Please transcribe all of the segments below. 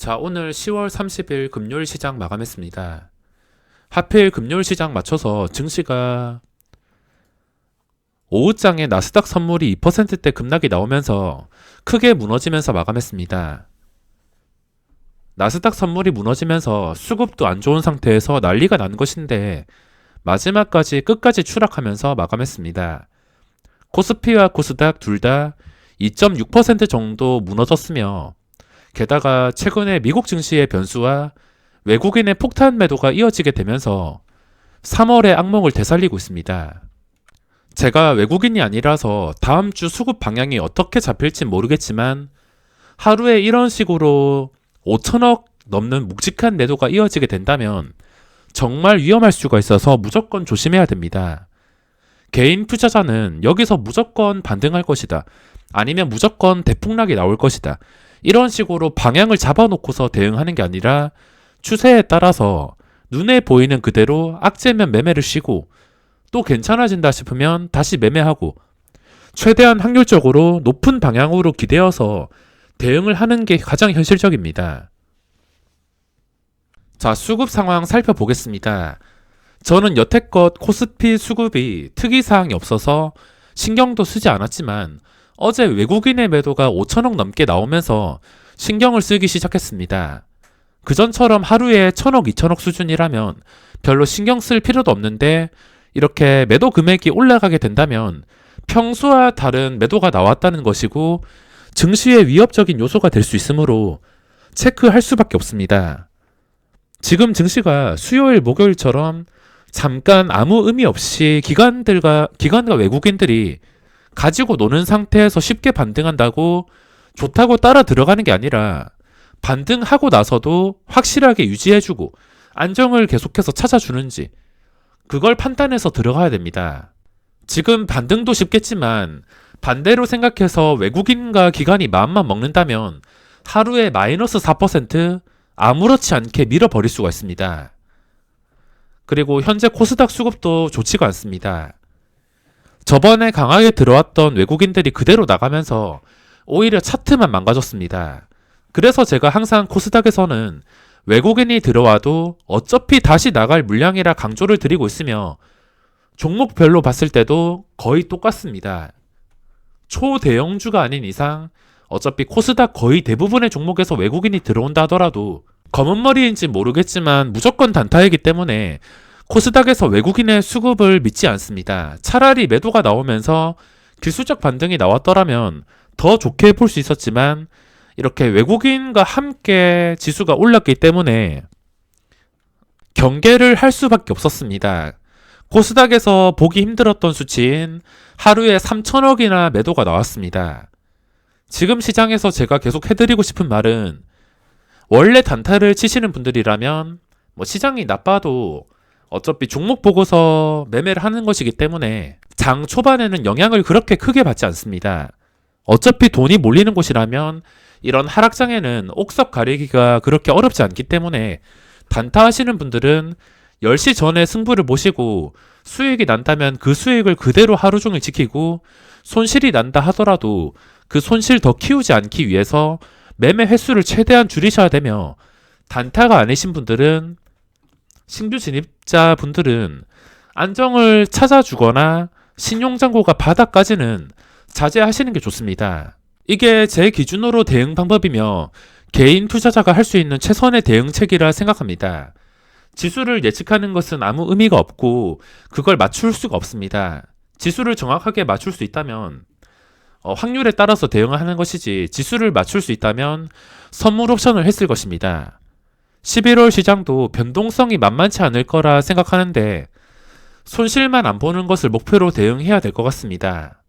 자, 오늘 10월 30일 금요일 시장 마감했습니다. 하필 금요일 시장 맞춰서 증시가 오후장에 나스닥 선물이 2%대 급락이 나오면서 크게 무너지면서 마감했습니다. 나스닥 선물이 무너지면서 수급도 안 좋은 상태에서 난리가 난 것인데 마지막까지 끝까지 추락하면서 마감했습니다. 코스피와 코스닥 둘 다 2.6% 정도 무너졌으며 게다가 최근에 미국 증시의 변수와 외국인의 폭탄 매도가 이어지게 되면서 3월의 악몽을 되살리고 있습니다. 제가 외국인이 아니라서 다음 주 수급 방향이 어떻게 잡힐지 모르겠지만 하루에 이런 식으로 5천억 넘는 묵직한 매도가 이어지게 된다면 정말 위험할 수가 있어서 무조건 조심해야 됩니다. 개인 투자자는 여기서 무조건 반등할 것이다. 아니면 무조건 대폭락이 나올 것이다. 이런 식으로 방향을 잡아놓고서 대응하는 게 아니라 추세에 따라서 눈에 보이는 그대로 악재면 매매를 쉬고 또 괜찮아진다 싶으면 다시 매매하고 최대한 확률적으로 높은 방향으로 기대어서 대응을 하는 게 가장 현실적입니다. 자, 수급 상황 살펴보겠습니다. 저는 여태껏 코스피 수급이 특이사항이 없어서 신경도 쓰지 않았지만 어제 외국인의 매도가 5천억 넘게 나오면서 신경을 쓰기 시작했습니다. 그전처럼 하루에 1천억, 2천억 수준이라면 별로 신경 쓸 필요도 없는데 이렇게 매도 금액이 올라가게 된다면 평소와 다른 매도가 나왔다는 것이고 증시의 위협적인 요소가 될 수 있으므로 체크할 수밖에 없습니다. 지금 증시가 수요일, 목요일처럼 잠깐 아무 의미 없이 기관과 외국인들이 가지고 노는 상태에서 쉽게 반등한다고 좋다고 따라 들어가는 게 아니라 반등하고 나서도 확실하게 유지해주고 안정을 계속해서 찾아주는지 그걸 판단해서 들어가야 됩니다. 지금 반등도 쉽겠지만 반대로 생각해서 외국인과 기관이 마음만 먹는다면 하루에 마이너스 4% 아무렇지 않게 밀어버릴 수가 있습니다. 그리고 현재 코스닥 수급도 좋지가 않습니다. 저번에 강하게 들어왔던 외국인들이 그대로 나가면서 오히려 차트만 망가졌습니다. 그래서 제가 항상 코스닥에서는 외국인이 들어와도 어차피 다시 나갈 물량이라 강조를 드리고 있으며 종목별로 봤을 때도 거의 똑같습니다. 초대형주가 아닌 이상 어차피 코스닥 거의 대부분의 종목에서 외국인이 들어온다 하더라도 검은 머리인지 모르겠지만 무조건 단타이기 때문에 코스닥에서 외국인의 수급을 믿지 않습니다. 차라리 매도가 나오면서 기술적 반등이 나왔더라면 더 좋게 볼 수 있었지만 이렇게 외국인과 함께 지수가 올랐기 때문에 경계를 할 수밖에 없었습니다. 코스닥에서 보기 힘들었던 수치인 하루에 3천억이나 매도가 나왔습니다. 지금 시장에서 제가 계속 해드리고 싶은 말은 원래 단타를 치시는 분들이라면 시장이 나빠도 어차피 종목 보고서 매매를 하는 것이기 때문에 장 초반에는 영향을 그렇게 크게 받지 않습니다. 어차피 돈이 몰리는 곳이라면 이런 하락장에는 옥석 가리기가 그렇게 어렵지 않기 때문에 단타 하시는 분들은 10시 전에 승부를 보시고 수익이 난다면 그 수익을 그대로 하루 종일 지키고 손실이 난다 하더라도 그 손실 더 키우지 않기 위해서 매매 횟수를 최대한 줄이셔야 되며 단타가 아니신 분들은 신규 진입자 분들은 안정을 찾아주거나 신용잔고가 바닥까지는 자제하시는 게 좋습니다. 이게 제 기준으로 대응 방법이며 개인 투자자가 할 수 있는 최선의 대응책이라 생각합니다. 지수를 예측하는 것은 아무 의미가 없고 그걸 맞출 수가 없습니다. 지수를 정확하게 맞출 수 있다면 확률에 따라서 대응을 하는 것이지 지수를 맞출 수 있다면 선물 옵션을 했을 것입니다. 11월 시장도 변동성이 만만치 않을 거라 생각하는데 손실만 안 보는 것을 목표로 대응해야 될 것 같습니다.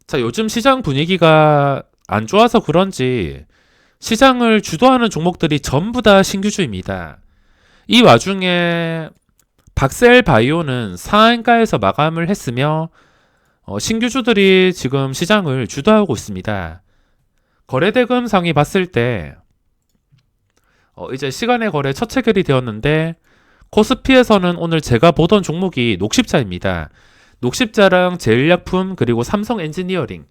자, 요즘 시장 분위기가 안 좋아서 그런지 시장을 주도하는 종목들이 전부 다 신규주입니다. 이 와중에 박셀바이오는 상한가에서 마감을 했으며 신규주들이 지금 시장을 주도하고 있습니다. 거래대금상이 봤을 때 이제 시간의 거래 첫 체결이 되었는데 코스피에서는 오늘 제가 보던 종목이 녹십자입니다. 녹십자랑 제일약품 그리고 삼성 엔지니어링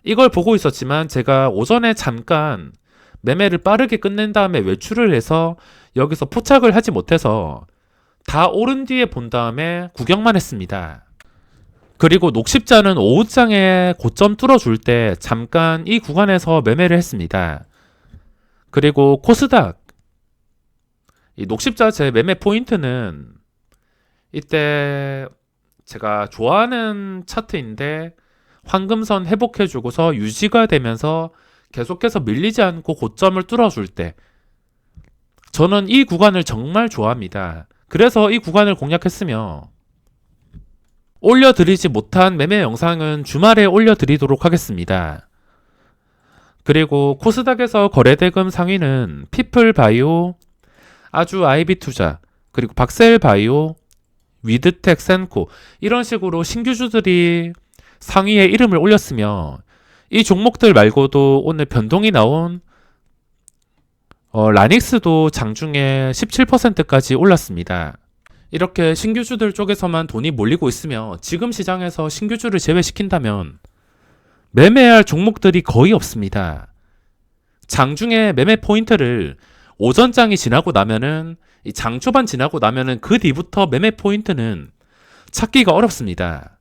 이걸 보고 있었지만 제가 오전에 잠깐 매매를 빠르게 끝낸 다음에 외출을 해서 여기서 포착을 하지 못해서 다 오른 뒤에 본 다음에 구경만 했습니다. 그리고 녹십자는 오후장에 고점 뚫어줄 때 잠깐 이 구간에서 매매를 했습니다. 그리고 코스닥, 이 녹십자 제 매매 포인트는 이때 제가 좋아하는 차트인데 황금선 회복해주고서 유지가 되면서 계속해서 밀리지 않고 고점을 뚫어줄 때, 저는 이 구간을 정말 좋아합니다. 그래서 이 구간을 공략했으며, 올려드리지 못한 매매 영상은 주말에 올려드리도록 하겠습니다. 그리고 코스닥에서 거래대금 상위는 피플바이오, 아주 아이비투자, 그리고 박셀바이오, 위드텍, 센코, 이런 식으로 신규주들이 상위에 이름을 올렸으며, 이 종목들 말고도 오늘 변동이 나온 라닉스도 장중에 17%까지 올랐습니다. 이렇게 신규주들 쪽에서만 돈이 몰리고 있으며 지금 시장에서 신규주를 제외시킨다면 매매할 종목들이 거의 없습니다. 장중에 매매 포인트를 오전장이 지나고 나면은, 이 장 초반 지나고 나면은 그 뒤부터 매매 포인트는 찾기가 어렵습니다.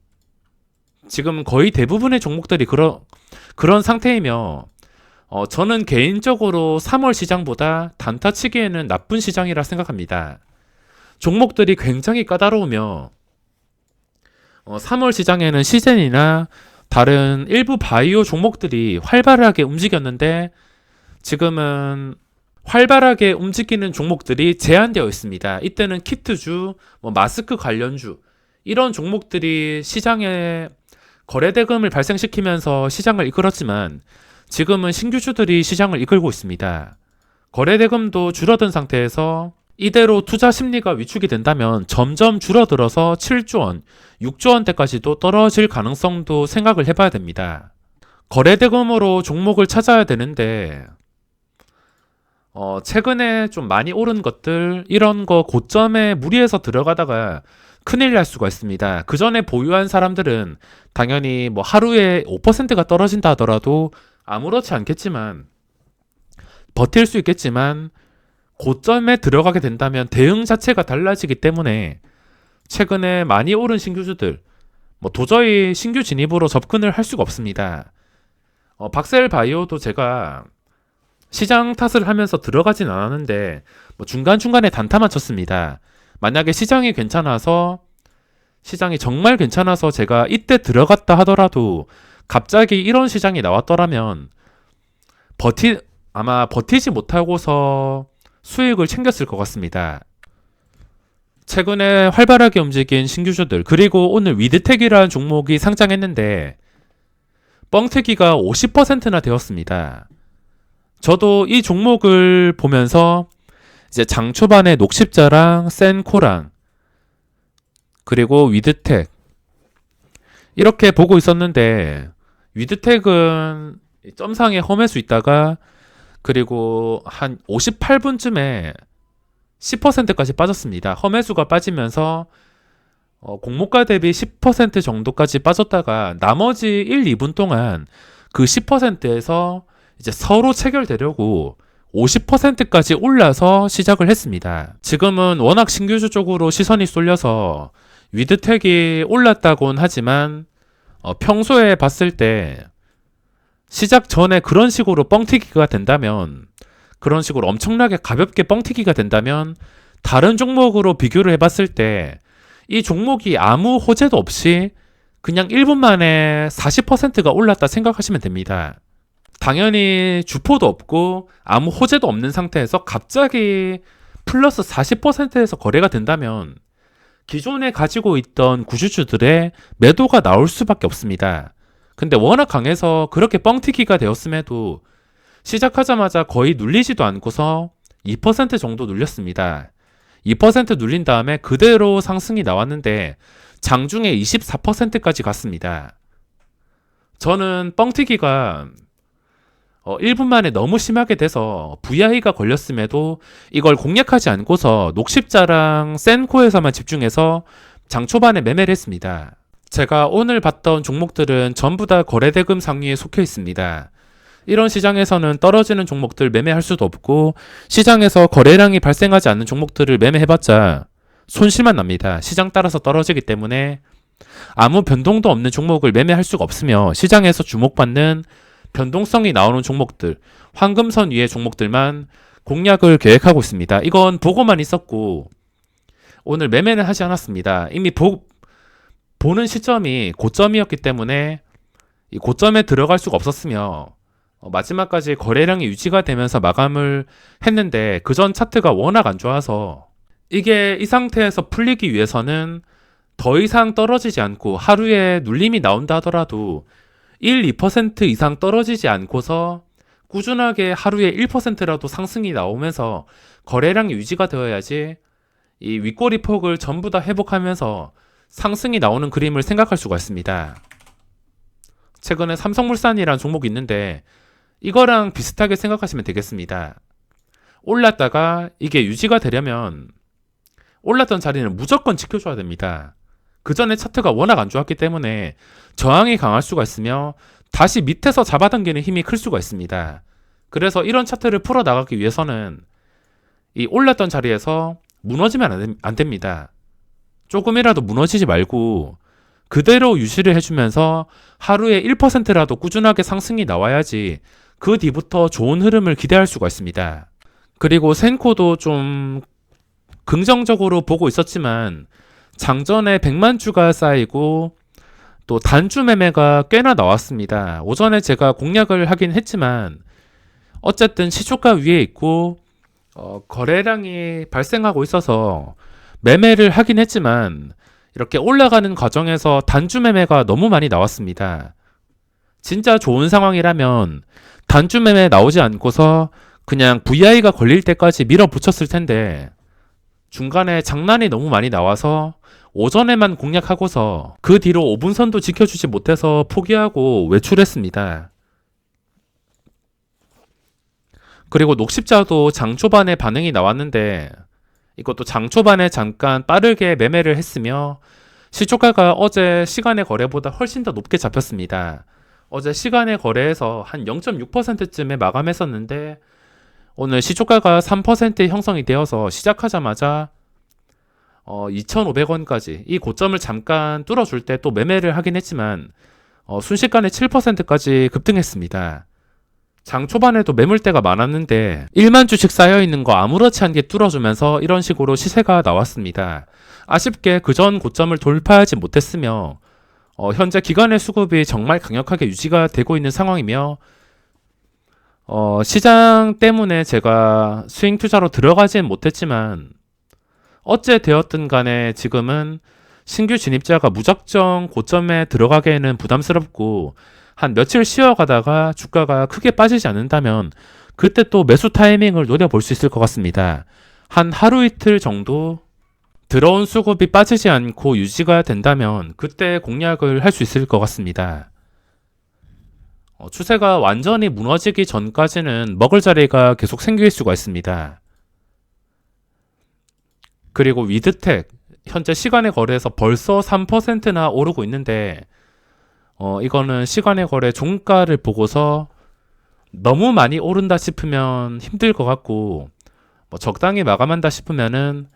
지금 거의 대부분의 종목들이 그런 상태이며, 저는 개인적으로 3월 시장보다 단타치기에는 나쁜 시장이라 생각합니다. 종목들이 굉장히 까다로우며 3월 시장에는 시젠이나 다른 일부 바이오 종목들이 활발하게 움직였는데 지금은 활발하게 움직이는 종목들이 제한되어 있습니다. 이때는 키트주, 마스크 관련주, 이런 종목들이 시장에 거래대금을 발생시키면서 시장을 이끌었지만 지금은 신규주들이 시장을 이끌고 있습니다. 거래대금도 줄어든 상태에서 이대로 투자 심리가 위축이 된다면 점점 줄어들어서 7조 원, 6조 원대까지도 떨어질 가능성도 생각을 해봐야 됩니다. 거래대금으로 종목을 찾아야 되는데 최근에 좀 많이 오른 것들, 이런 거 고점에 무리해서 들어가다가 큰일 날 수가 있습니다. 그 전에 보유한 사람들은 당연히 하루에 5%가 떨어진다 하더라도 아무렇지 않겠지만, 버틸 수 있겠지만 고점에 들어가게 된다면 대응 자체가 달라지기 때문에 최근에 많이 오른 신규주들 도저히 신규 진입으로 접근을 할 수가 없습니다. 박셀바이오도 제가 시장 탓을 하면서 들어가진 않았는데 중간중간에 단타만 쳤습니다. 만약에 시장이 정말 괜찮아서 제가 이때 들어갔다 하더라도 갑자기 이런 시장이 나왔더라면 아마 버티지 못하고서 수익을 챙겼을 것 같습니다. 최근에 활발하게 움직인 신규주들, 그리고 오늘 위드텍이라는 종목이 상장했는데 뻥튀기가 50%나 되었습니다. 저도 이 종목을 보면서 이제 장 초반에 녹십자랑 센코랑 그리고 위드텍 이렇게 보고 있었는데, 위드텍은 점상에 험해수 있다가 그리고 한 58분쯤에 10%까지 빠졌습니다. 험해수가 빠지면서 공모가 대비 10% 정도까지 빠졌다가 나머지 1, 2분 동안 그 10%에서 이제 서로 체결되려고 50%까지 올라서 시작을 했습니다. 지금은 워낙 신규주 쪽으로 시선이 쏠려서 위드텍이 올랐다곤 하지만 평소에 봤을 때 시작 전에 그런 식으로 뻥튀기가 된다면, 그런 식으로 엄청나게 가볍게 뻥튀기가 된다면 다른 종목으로 비교를 해봤을 때 이 종목이 아무 호재도 없이 그냥 1분 만에 40%가 올랐다 생각하시면 됩니다. 당연히 주포도 없고 아무 호재도 없는 상태에서 갑자기 플러스 40%에서 거래가 된다면 기존에 가지고 있던 구주주들의 매도가 나올 수밖에 없습니다. 근데 워낙 강해서 그렇게 뻥튀기가 되었음에도 시작하자마자 거의 눌리지도 않고서 2% 정도 눌렸습니다. 2% 눌린 다음에 그대로 상승이 나왔는데 장중에 24%까지 갔습니다. 저는 뻥튀기가 1분 만에 너무 심하게 돼서 VI가 걸렸음에도 이걸 공략하지 않고서 녹십자랑 센코에서만 집중해서 장 초반에 매매를 했습니다. 제가 오늘 봤던 종목들은 전부 다 거래대금 상위에 속해 있습니다. 이런 시장에서는 떨어지는 종목들 매매할 수도 없고 시장에서 거래량이 발생하지 않는 종목들을 매매해봤자 손실만 납니다. 시장 따라서 떨어지기 때문에 아무 변동도 없는 종목을 매매할 수가 없으며 시장에서 주목받는 변동성이 나오는 종목들, 황금선 위의 종목들만 공략을 계획하고 있습니다. 이건 보고만 있었고 오늘 매매는 하지 않았습니다. 이미 보는 시점이 고점이었기 때문에 이 고점에 들어갈 수가 없었으며 마지막까지 거래량이 유지가 되면서 마감을 했는데 그 전 차트가 워낙 안 좋아서 이게 이 상태에서 풀리기 위해서는 더 이상 떨어지지 않고 하루에 눌림이 나온다 하더라도 1, 2% 이상 떨어지지 않고서 꾸준하게 하루에 1%라도 상승이 나오면서 거래량이 유지가 되어야지 이 윗꼬리 폭을 전부 다 회복하면서 상승이 나오는 그림을 생각할 수가 있습니다. 최근에 삼성물산이라는 종목이 있는데 이거랑 비슷하게 생각하시면 되겠습니다. 올랐다가 이게 유지가 되려면 올랐던 자리는 무조건 지켜줘야 됩니다. 그 전에 차트가 워낙 안 좋았기 때문에 저항이 강할 수가 있으며 다시 밑에서 잡아당기는 힘이 클 수가 있습니다. 그래서 이런 차트를 풀어나가기 위해서는 이 올랐던 자리에서 무너지면 안 됩니다. 조금이라도 무너지지 말고 그대로 유지를 해주면서 하루에 1%라도 꾸준하게 상승이 나와야지 그 뒤부터 좋은 흐름을 기대할 수가 있습니다. 그리고 센코도 좀 긍정적으로 보고 있었지만 장전에 100만 주가 쌓이고 또 단주 매매가 꽤나 나왔습니다. 오전에 제가 공략을 하긴 했지만 어쨌든 시초가 위에 있고 거래량이 발생하고 있어서 매매를 하긴 했지만 이렇게 올라가는 과정에서 단주 매매가 너무 많이 나왔습니다. 진짜 좋은 상황이라면 단주 매매 나오지 않고서 그냥 VI가 걸릴 때까지 밀어붙였을 텐데 중간에 장난이 너무 많이 나와서 오전에만 공략하고서 그 뒤로 5분선도 지켜주지 못해서 포기하고 외출했습니다. 그리고 녹십자도 장 초반에 반응이 나왔는데 이것도 장 초반에 잠깐 빠르게 매매를 했으며 시초가가 어제 시간의 거래보다 훨씬 더 높게 잡혔습니다. 어제 시간의 거래에서 한 0.6%쯤에 마감했었는데 오늘 시초가가 3% 형성이 되어서 시작하자마자 2,500원까지 이 고점을 잠깐 뚫어줄 때 또 매매를 하긴 했지만 순식간에 7%까지 급등했습니다. 장 초반에도 매물대가 많았는데 1만 주씩 쌓여있는 거 아무렇지 않게 뚫어주면서 이런 식으로 시세가 나왔습니다. 아쉽게 그전 고점을 돌파하지 못했으며 현재 기관의 수급이 정말 강력하게 유지가 되고 있는 상황이며 시장 때문에 제가 스윙 투자로 들어가진 못했지만 어째 되었든 간에 지금은 신규 진입자가 무작정 고점에 들어가기에는 부담스럽고 한 며칠 쉬어가다가 주가가 크게 빠지지 않는다면 그때 또 매수 타이밍을 노려볼 수 있을 것 같습니다. 한 하루 이틀 정도 들어온 수급이 빠지지 않고 유지가 된다면 그때 공략을 할 수 있을 것 같습니다. 추세가 완전히 무너지기 전까지는 먹을 자리가 계속 생길 수가 있습니다. 그리고 위드텍 현재 시간의 거래에서 벌써 3%나 오르고 있는데 이거는 시간의 거래 종가를 보고서 너무 많이 오른다 싶으면 힘들 것 같고 적당히 마감한다 싶으면은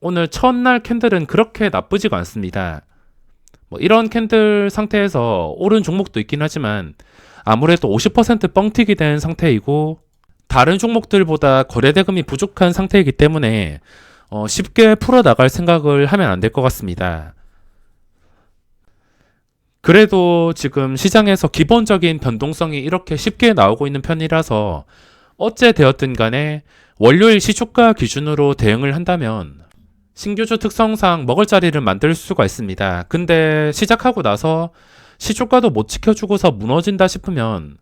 오늘 첫날 캔들은 그렇게 나쁘지가 않습니다. 이런 캔들 상태에서 오른 종목도 있긴 하지만 아무래도 50% 뻥튀기 된 상태이고 다른 종목들보다 거래대금이 부족한 상태이기 때문에 쉽게 풀어나갈 생각을 하면 안 될 것 같습니다. 그래도 지금 시장에서 기본적인 변동성이 이렇게 쉽게 나오고 있는 편이라서 어째 되었든 간에 월요일 시초가 기준으로 대응을 한다면 신규주 특성상 먹을 자리를 만들 수가 있습니다. 근데 시작하고 나서 시초가도 못 지켜주고서 무너진다 싶으면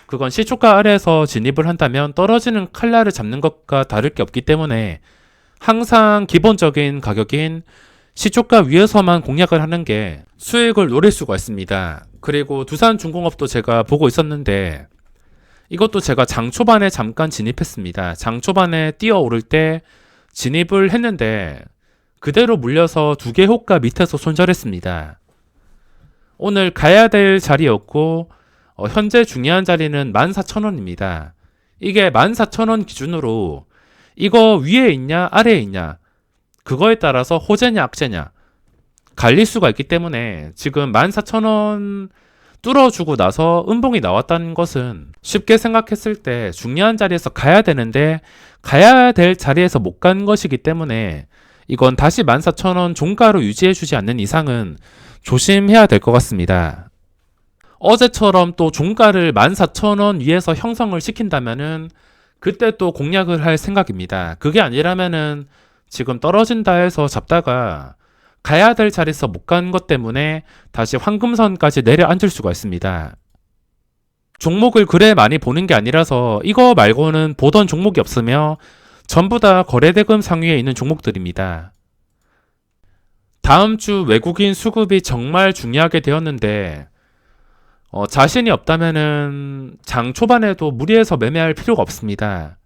그건 시초가 아래에서 진입을 한다면 떨어지는 칼날을 잡는 것과 다를 게 없기 때문에 항상 기본적인 가격인 시초가 위에서만 공략을 하는 게 수익을 노릴 수가 있습니다. 그리고 두산중공업도 제가 보고 있었는데 이것도 제가 장 초반에 잠깐 진입했습니다. 장 초반에 뛰어오를 때 진입을 했는데 그대로 물려서 두 개 호가 밑에서 손절했습니다. 오늘 가야 될 자리였고 현재 중요한 자리는 14,000원입니다. 이게 14,000원 기준으로 이거 위에 있냐 아래에 있냐 그거에 따라서 호재냐 악재냐 갈릴 수가 있기 때문에 지금 14,000원 뚫어주고 나서 음봉이 나왔다는 것은 쉽게 생각했을 때 중요한 자리에서 가야 되는데 가야 될 자리에서 못 간 것이기 때문에 이건 다시 14,000원 종가로 유지해주지 않는 이상은 조심해야 될 것 같습니다. 어제처럼 또 종가를 14,000원 위에서 형성을 시킨다면은 그때 또 공략을 할 생각입니다. 그게 아니라면은 지금 떨어진다 해서 잡다가 가야 될 자리에서 못 간 것 때문에 다시 황금선까지 내려앉을 수가 있습니다. 종목을 그래 많이 보는 게 아니라서 이거 말고는 보던 종목이 없으며 전부 다 거래대금 상위에 있는 종목들입니다. 다음 주 외국인 수급이 정말 중요하게 되었는데 자신이 없다면은 장 초반에도 무리해서 매매할 필요가 없습니다.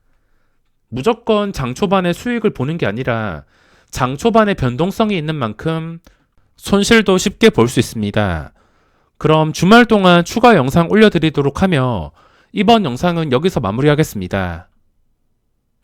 무조건 장 초반에 수익을 보는 게 아니라 장 초반에 변동성이 있는 만큼 손실도 쉽게 볼 수 있습니다. 그럼 주말 동안 추가 영상 올려드리도록 하며 이번 영상은 여기서 마무리하겠습니다.